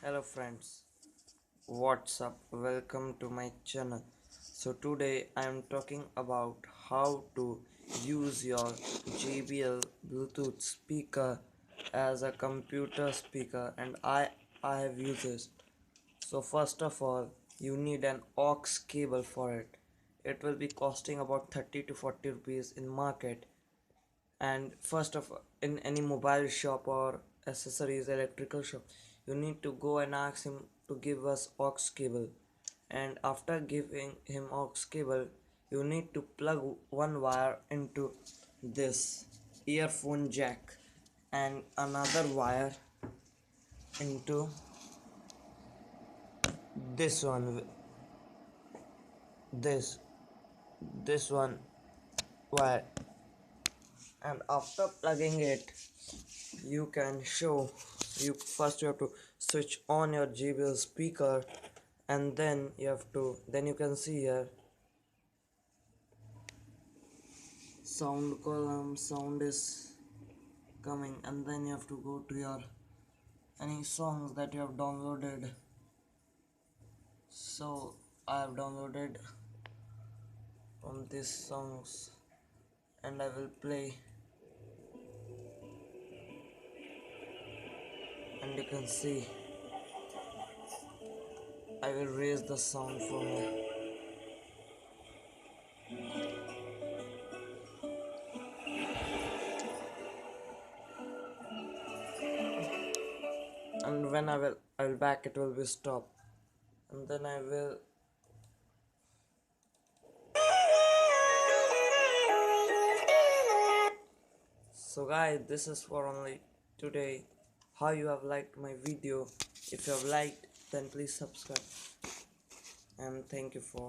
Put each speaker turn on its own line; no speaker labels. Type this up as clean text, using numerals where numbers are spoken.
Hello friends, what's up? Welcome to my channel. So today I am talking about how to use your JBL Bluetooth speaker as a computer speaker, and I have used it. So first of all, you need an aux cable for it. It will be costing about 30 to 40 rupees in market, and first of all, in any mobile shop or accessories electrical shop, you need to go and ask him to give us aux cable, and after giving him aux cable, you need to plug one wire into this earphone jack and another wire into this one, this this one wire, and after plugging it, you can show you first you have to switch on your JBL speaker, and then you can see here sound column, sound is coming, and then you have to go to your any songs that you have downloaded. So I have downloaded from these songs and I will play, and you can see I will raise the sound from here, and when I will back, it will be stop, and then I will. So guys, this is for only today. How you have liked my video? If you have liked, then please subscribe, and thank you for